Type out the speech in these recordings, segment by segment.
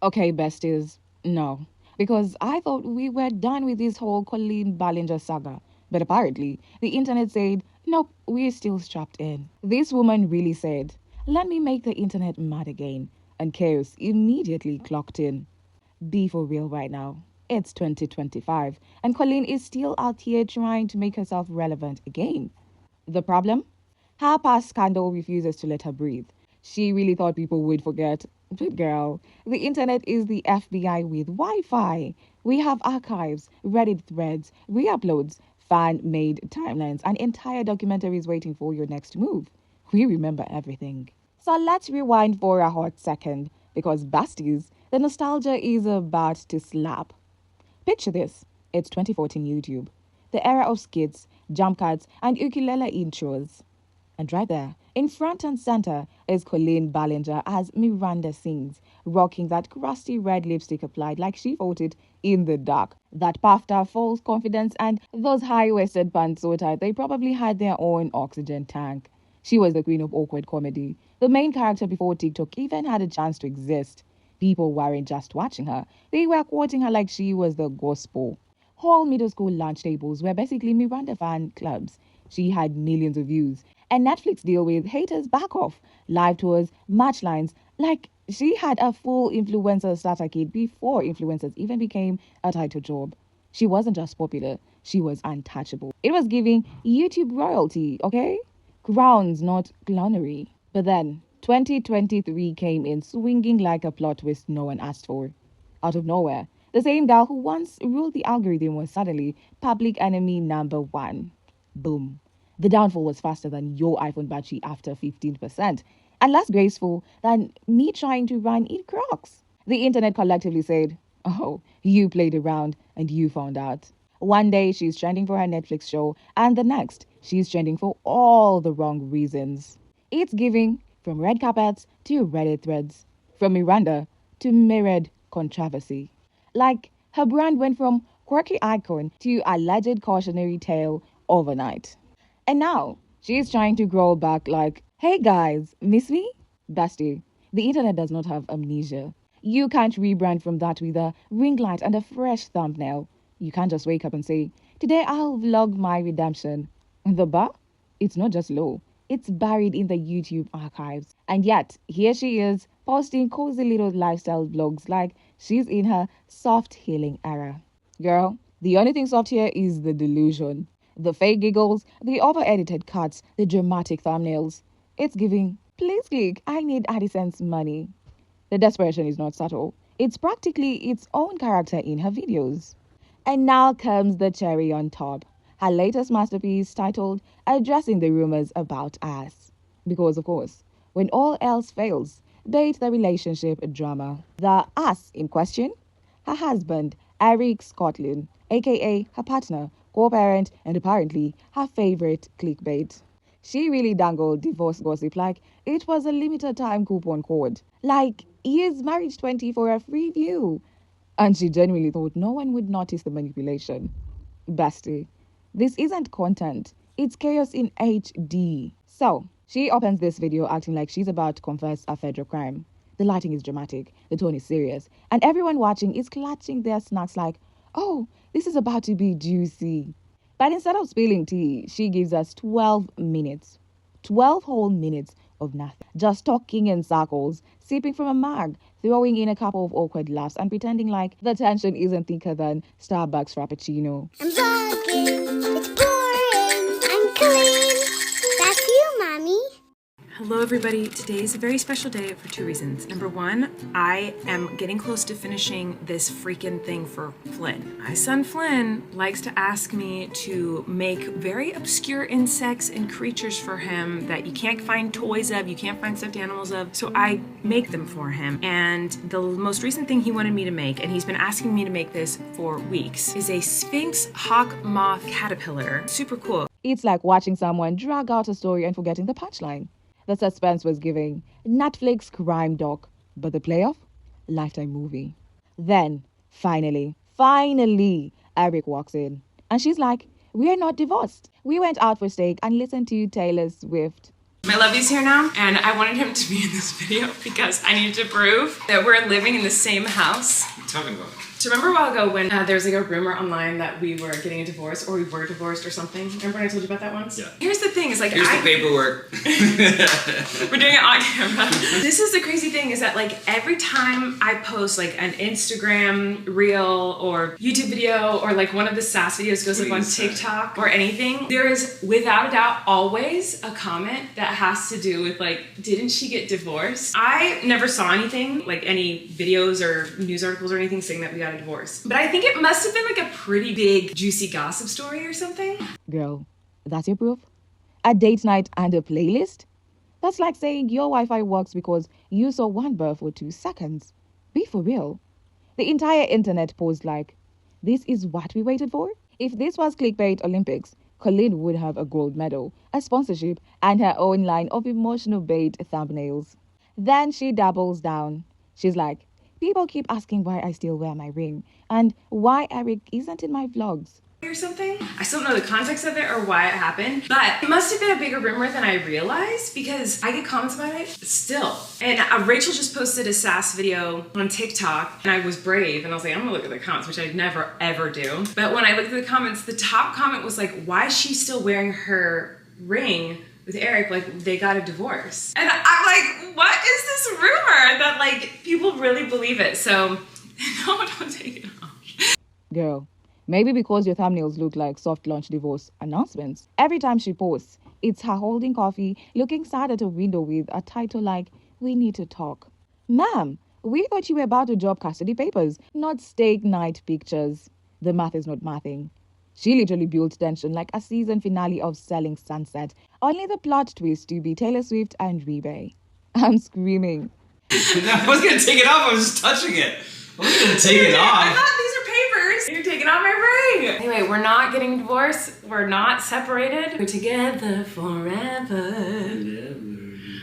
Okay, besties, no. Because I thought we were done with this whole Colleen Ballinger saga. But apparently, the internet said, nope, we're still strapped in. This woman really said, let me make the internet mad again. And chaos immediately clocked in. Be for real right now. It's 2025, and Colleen is still out here trying to make herself relevant again. The problem? Her past scandal refuses to let her breathe. She really thought people would forget. But girl, the internet is the FBI with Wi-Fi. We have archives, Reddit threads, re-uploads, fan-made timelines, and entire documentaries waiting for your next move. We remember everything. So let's rewind for a hot second, because besties, the nostalgia is about to slap. Picture this. It's 2014 YouTube. The era of skits, jump cuts, and ukulele intros. And right there, in front and center, is Colleen Ballinger as Miranda sings, rocking that crusty red lipstick applied like she fought it in the dark. That puffed up false confidence and those high-waisted pants so tight they probably had their own oxygen tank. She was the queen of awkward comedy, the main character before TikTok even had a chance to exist. People weren't just watching her, they were quoting her like she was the gospel. Whole middle school lunch tables were basically Miranda fan clubs. She had millions of views. And Netflix deal with haters back off, live tours, match lines. Like, she had a full influencer starter kit before influencers even became a title job. She wasn't just popular, she was untouchable. It was giving YouTube royalty, okay? Crowns, not clownery. But then, 2023 came in swinging like a plot twist no one asked for. Out of nowhere, the same girl who once ruled the algorithm was suddenly public enemy number one. Boom. The downfall was faster than your iPhone battery after 15%, and less graceful than me trying to run in Crocs. The internet collectively said, oh, you played around and you found out. One day she's trending for her Netflix show, and the next she's trending for all the wrong reasons. It's giving from red carpets to Reddit threads, from Miranda to mirrored controversy. Like, her brand went from quirky icon to alleged cautionary tale overnight. And now, she's trying to grow back like, hey guys, miss me? Bestie, the internet does not have amnesia. You can't rebrand from that with a ring light and a fresh thumbnail. You can't just wake up and say, today I'll vlog my redemption. The bar? It's not just low. It's buried in the YouTube archives. And yet, here she is, posting cozy little lifestyle vlogs like she's in her soft healing era. Girl, the only thing soft here is the delusion. The fake giggles, the over-edited cuts, the dramatic thumbnails. It's giving, please click, I need AdSense money. The desperation is not subtle. It's practically its own character in her videos. And now comes the cherry on top. Her latest masterpiece titled Addressing the Rumors About Us. Because, of course, when all else fails, bait the relationship drama. The us in question? Her husband, Eric Scotland, aka her partner, co-parent, and apparently her favorite clickbait. She really dangled divorce gossip like it was a limited time coupon code. Like, he is marriage 20 for a free view. And she genuinely thought no one would notice the manipulation. Bestie, this isn't content. It's chaos in HD. So, she opens this video acting like she's about to confess a federal crime. The lighting is dramatic, the tone is serious, and everyone watching is clutching their snacks like, oh, this is about to be juicy. But instead of spilling tea, she gives us 12 minutes. 12 whole minutes of nothing. Just talking in circles, sipping from a mug, throwing in a couple of awkward laughs, and pretending like the tension isn't thicker than Starbucks Frappuccino. I'm vlogging. It's boring. I'm clean. That's you, Mommy. Hello everybody, today is a very special day for two reasons. Number one, I am getting close to finishing this freaking thing for Flynn. My son Flynn likes to ask me to make very obscure insects and creatures for him that you can't find toys of, you can't find stuffed animals of, so I make them for him. And the most recent thing he wanted me to make, and he's been asking me to make this for weeks, is a Sphinx hawk moth caterpillar. Super cool. It's like watching someone drag out a story and forgetting the punchline. The suspense was giving Netflix crime doc, but the playoff? Lifetime movie. Then, finally, Eric walks in. And she's like, we're not divorced. We went out for steak and listened to Taylor Swift. My lovey's here now, and I wanted him to be in this video because I needed to prove that we're living in the same house. What are you talking about? Do you remember a while ago when there was like a rumor online that we were getting a divorce or we were divorced or something? Remember when I told you about that once? Yeah. Here's the thing, is like Here's the paperwork. We're doing it on camera. This is the crazy thing, is that like every time I post like an Instagram reel or YouTube video or like one of the sass videos goes up on TikTok or anything, there is without a doubt always a comment that has to do with like, didn't she get divorced? I never saw anything, like any videos or news articles or anything saying that we got a divorce. But I think it must have been like a pretty big juicy gossip story or something. Girl, that's your proof? A date night and a playlist? That's like saying your Wi-Fi works because you saw one burr for 2 seconds. Be for real. The entire internet posed like, this is what we waited for? If this was Clickbait Olympics, Colleen would have a gold medal, a sponsorship, and her own line of emotional bait thumbnails. Then she doubles down. She's like, people keep asking why I still wear my ring and why Eric isn't in my vlogs. Or something. I still don't know the context of it or why it happened, but it must have been a bigger rumor than I realized because I get comments about it still. And Rachel just posted a sass video on TikTok and I was brave and I was like, I'm gonna look at the comments, which I never ever do. But when I looked at the comments, the top comment was like, why is she still wearing her ring with Eric, like they got a divorce? And I'm like, what is this rumor that like people really believe it? So no, don't take it off. Girl, maybe because your thumbnails look like soft launch divorce announcements. Every time she posts, it's her holding coffee, looking sad at a window with a title like, we need to talk. Ma'am, we thought you were about to drop custody papers, not steak night pictures. The math is not mathing. She literally built tension like a season finale of Selling Sunset, only the plot twist to be Taylor Swift and Rebay. I'm screaming. I was gonna take it off, I was just touching it. I was gonna take it off. I thought these are papers. You're taking off my ring. Anyway, we're not getting divorced. We're not separated. We're together forever.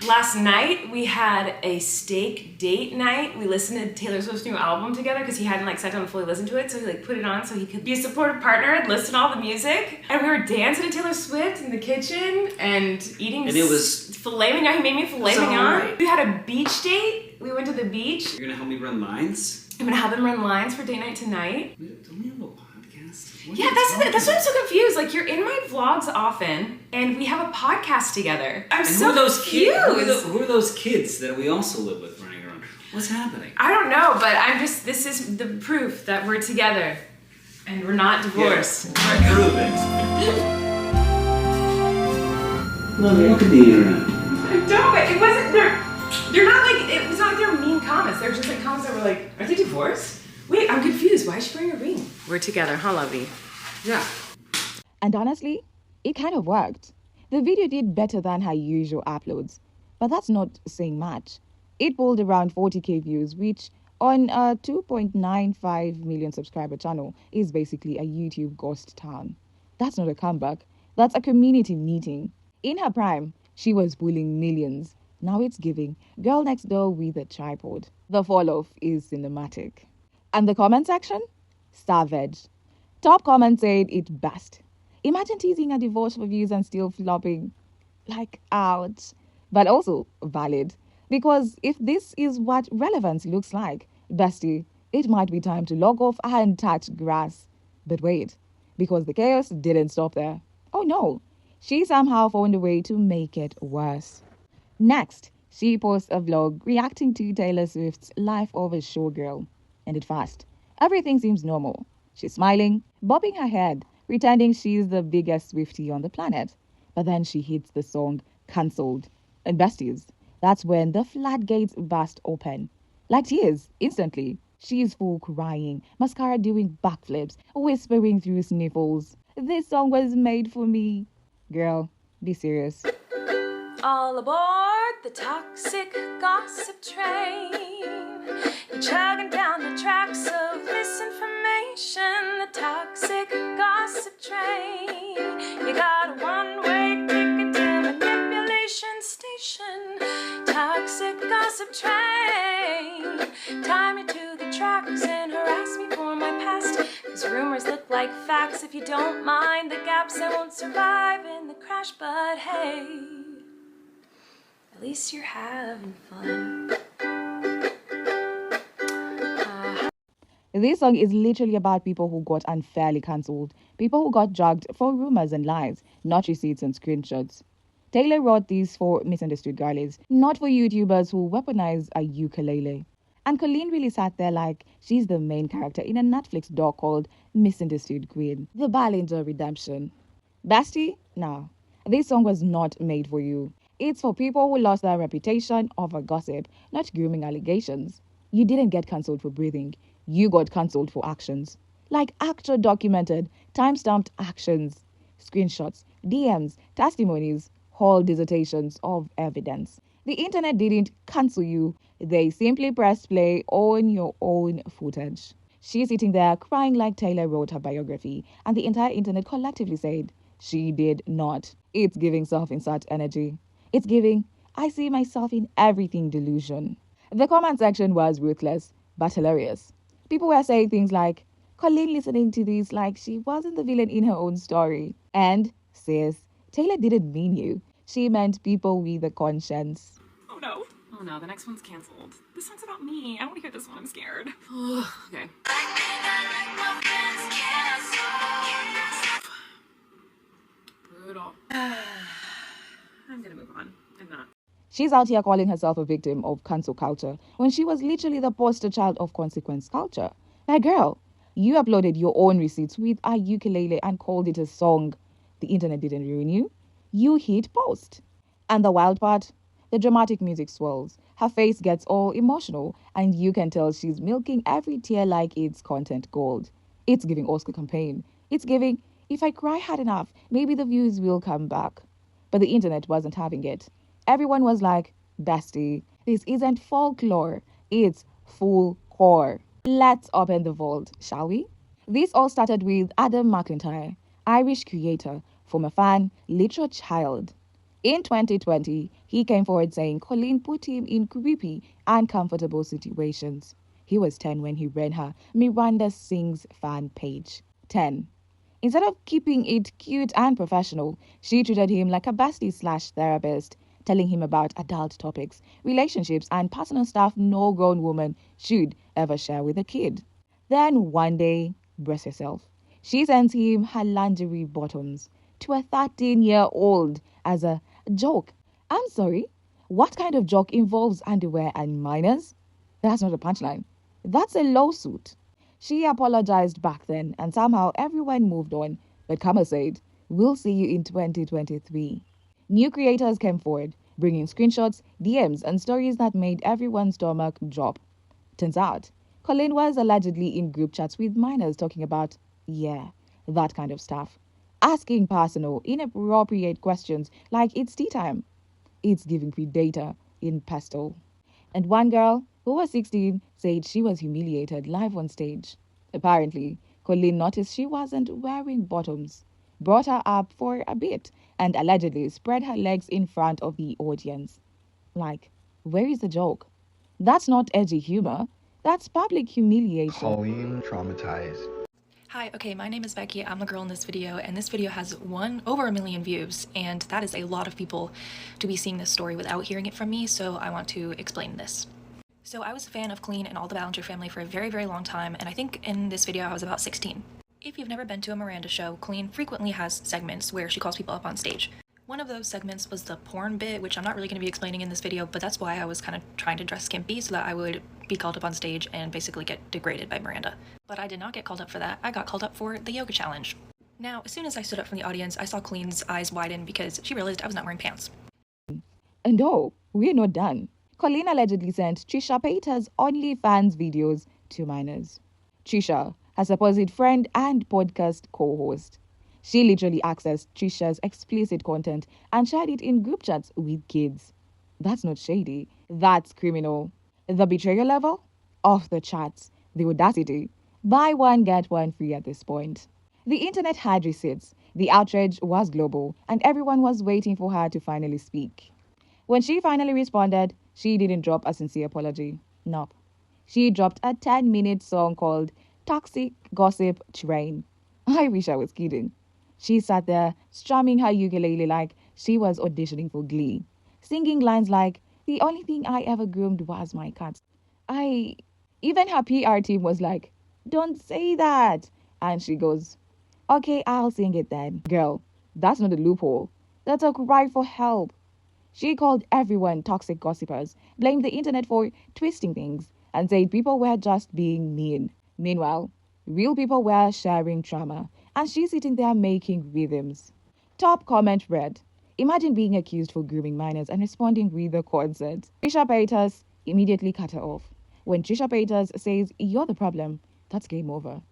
Last night we had a steak date night. We listened to Taylor Swift's new album together because he hadn't like sat down and fully listened to it, so he like put it on so he could be a supportive partner and listen to all the music. And we were dancing to Taylor Swift in the kitchen and eating. And it was filet mignon. He made me filet mignon. Right. We had a beach date. We went to the beach. You're gonna help me run lines? I'm gonna have him run lines for date night tonight. Don't we have a podcast? Yeah, that's why I'm so confused. Like, you're in my vlogs often, and we have a podcast together. I'm And so who are those confused. kids? Who are those kids that we also live with running around? What's happening? I don't know, but this is the proof that we're together, and we're not divorced. Prove it. Lovely, look at the internet. I don't. It wasn't. They're not like. It was not like they're mean comments. They're just like comments that were like, are they divorced? Wait, I'm confused. Why is she wearing a ring? We're together, huh, lovey? Yeah. And honestly, it kind of worked. The video did better than her usual uploads, but that's not saying much. It pulled around 40k views, which on a 2.95 million subscriber channel is basically a YouTube ghost town. That's not a comeback. That's a community meeting. In her prime, she was pulling millions. Now it's giving girl next door with a tripod. The fall-off is cinematic. And the comment section? Savage. Top comment said it best. Imagine teasing a divorce for views and still flopping. Like, ouch. But also valid. Because if this is what relevance looks like, bestie, it might be time to log off and touch grass. But wait, because the chaos didn't stop there. Oh no, she somehow found a way to make it worse. Next, she posts a vlog reacting to Taylor Swift's Life of a Showgirl. And at first, everything seems normal. She's smiling, bobbing her head, pretending she's the biggest Swiftie on the planet. But then she hits the song Cancelled. And besties, that's when the floodgates burst open. Like tears, instantly. She's full crying, mascara doing backflips, whispering through sniffles. This song was made for me. Girl, be serious. All aboard the toxic gossip train. You're chugging down the tracks of misinformation. The toxic gossip train. You got a one-way ticket to manipulation station. Toxic gossip train. Tie me to the tracks and harass me for my past. 'Cause rumors look like facts. If you don't mind the gaps, I won't survive in the crash. But hey, At least you're having fun. This song is literally about people who got unfairly cancelled, people who got dragged for rumors and lies, not receipts and screenshots. Taylor wrote these for misunderstood girlies, not for YouTubers who weaponize a ukulele. And Colleen really sat there like she's the main character in a Netflix doc called Misunderstood Queen, The Ballinger Redemption. Bestie? Nah. This song was not made for you. It's for people who lost their reputation over gossip, not grooming allegations. You didn't get cancelled for breathing. You got cancelled for actions. Like actual documented, time-stamped actions. Screenshots, DMs, testimonies, whole dissertations of evidence. The internet didn't cancel you. They simply pressed play on your own footage. She's sitting there crying like Taylor wrote her biography, and the entire internet collectively said she did not. It's giving self-insert energy. It's giving, I see myself in everything delusion. The comment section was ruthless, but hilarious. People were saying things like, Colleen listening to this like she wasn't the villain in her own story. And, sis, Taylor didn't mean you. She meant people with a conscience. Oh no. Oh no, the next one's canceled. This song's about me. I don't want to hear this one. I'm scared. Okay. Brutal. I'm gonna move on. I'm not. She's out here calling herself a victim of cancel culture when she was literally the poster child of consequence culture. Like, girl, you uploaded your own receipts with a ukulele and called it a song. The internet didn't ruin you. You hit post. And the wild part? The dramatic music swells. Her face gets all emotional, and you can tell she's milking every tear like it's content gold. It's giving Oscar campaign. It's giving, if I cry hard enough, maybe the views will come back. But the internet wasn't having it. Everyone was like, bestie, this isn't folklore, it's full core. Let's open the vault, shall we? This all started with Adam McIntyre, Irish creator, former fan, literal child. In 2020, he came forward saying Colleen put him in creepy, uncomfortable situations. He was 10 when he ran her Miranda Sings fan page. 10. Instead of keeping it cute and professional, she treated him like a bestie/therapist, telling him about adult topics, relationships, and personal stuff no grown woman should ever share with a kid. Then one day, brace yourself, she sends him her lingerie bottoms to a 13-year-old as a joke. I'm sorry, what kind of joke involves underwear and minors? That's not a punchline. That's a lawsuit. She apologized back then, and somehow everyone moved on. But Kama said, we'll see you in 2023. New creators came forward, bringing screenshots, DMs, and stories that made everyone's stomach drop. Turns out, Colleen was allegedly in group chats with minors talking about, that kind of stuff. Asking personal, inappropriate questions like it's tea time. It's giving predator in pastel. And one girl, who was 16, said she was humiliated live on stage. Apparently, Colleen noticed she wasn't wearing bottoms, brought her up for a bit, and allegedly spread her legs in front of the audience. Like, where is the joke? That's not edgy humor. That's public humiliation. Colleen traumatized. Hi, okay, my name is Becky. I'm the girl in this video, and this video has over 1 million views, and that is a lot of people to be seeing this story without hearing it from me, so I want to explain this. So I was a fan of Colleen and all the Ballinger family for a very, very long time, and I think in this video I was about 16. If you've never been to a Miranda show, Colleen frequently has segments where she calls people up on stage. One of those segments was the porn bit, which I'm not really going to be explaining in this video, but that's why I was kind of trying to dress skimpy so that I would be called up on stage and basically get degraded by Miranda. But I did not get called up for that. I got called up for the yoga challenge. Now, as soon as I stood up from the audience, I saw Colleen's eyes widen because she realized I was not wearing pants. And oh, we're not done. Colleen allegedly sent Trisha Paytas' OnlyFans videos to minors. Trisha, her supposed friend and podcast co-host. She literally accessed Trisha's explicit content and shared it in group chats with kids. That's not shady. That's criminal. The betrayal level? Off the charts. The audacity. Buy one, get one free at this point. The internet had receipts. The outrage was global, and everyone was waiting for her to finally speak. When she finally responded, she didn't drop a sincere apology. Nope. She dropped a 10-minute song called Toxic Gossip Train. I wish I was kidding. She sat there strumming her ukulele like she was auditioning for Glee, singing lines like, "The only thing I ever groomed was my cat." I Even her PR team was like, "Don't say that." And she goes, "Okay, I'll sing it then." Girl, that's not a loophole. That's a cry for help. She called everyone toxic gossipers, blamed the internet for twisting things, and said people were just being mean. Meanwhile, real people were sharing trauma, and she's sitting there making rhythms. Top comment read, "Imagine being accused for grooming minors and responding with a concert." Trisha Paytas immediately cut her off. When Trisha Paytas says you're the problem, that's game over.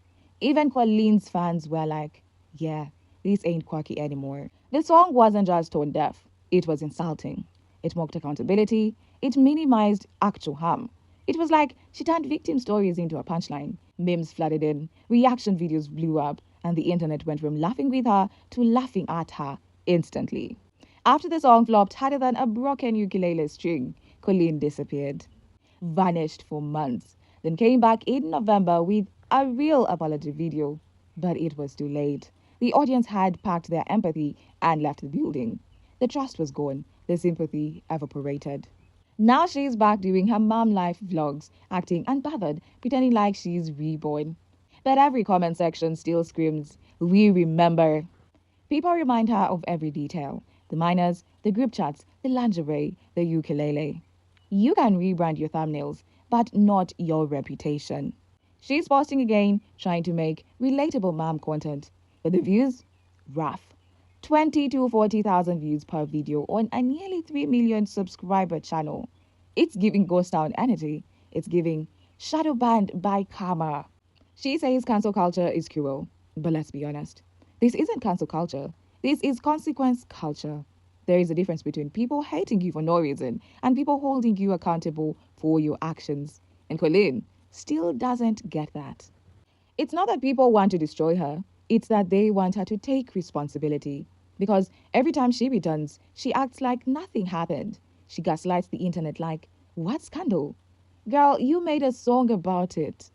Even Colleen's fans were like, yeah, this ain't quirky anymore. The song wasn't just tone deaf, it was insulting. It mocked accountability, it minimized actual harm. It was like she turned victim stories into a punchline. Memes flooded in, reaction videos blew up, and the internet went from laughing with her to laughing at her instantly. After the song flopped harder than a broken ukulele string, Colleen disappeared, vanished for months, then came back in November with a real apology video. But it was too late. The audience had packed their empathy and left the building. The trust was gone, the sympathy evaporated. Now she's back doing her mom life vlogs, acting unbothered, pretending like she's reborn. But every comment section still screams, "We remember." People remind her of every detail: the minors, the group chats, the lingerie, the ukulele. You can rebrand your thumbnails, but not your reputation. She's posting again, trying to make relatable mom content. But the views? Rough. 20 to 40,000 views per video on a nearly 3 million subscriber channel. It's giving ghost town energy. It's giving shadow banned by karma. She says cancel culture is cruel. But let's be honest. This isn't cancel culture. This is consequence culture. There is a difference between people hating you for no reason and people holding you accountable for your actions. And Colleen still doesn't get that. It's not that people want to destroy her. It's that they want her to take responsibility. Because every time she returns, she acts like nothing happened. She gaslights the internet like, what scandal? Girl, you made a song about it.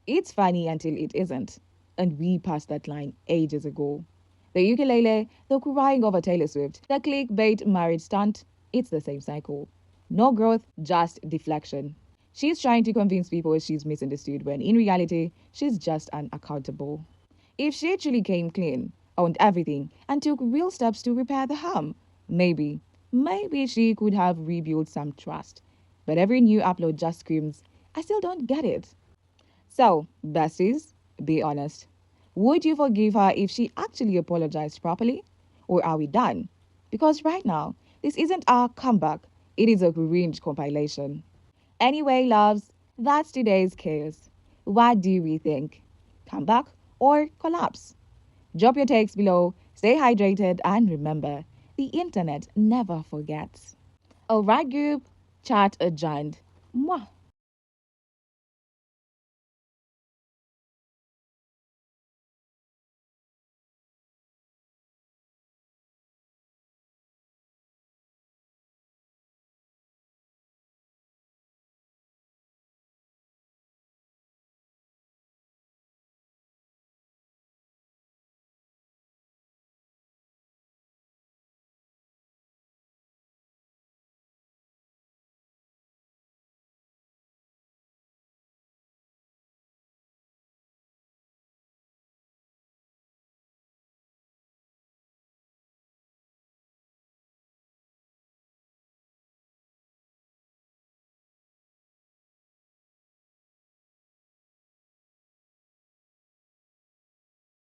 It's funny until it isn't. And we passed that line ages ago. The ukulele, the crying over Taylor Swift, the clickbait marriage stunt, it's the same cycle. No growth, just deflection. She's trying to convince people she's misunderstood when in reality, she's just unaccountable. If she truly came clean, owned everything, and took real steps to repair the harm, maybe she could have rebuilt some trust. But every new upload just screams, I still don't get it. So, besties, be honest. Would you forgive her if she actually apologized properly? Or are we done? Because right now, this isn't our comeback, it is a cringe compilation. Anyway, loves, that's today's chaos. What do we think? Comeback or collapse? Drop your takes below, stay hydrated, and remember, the internet never forgets. Alright, group, chat adjourned. Mwah.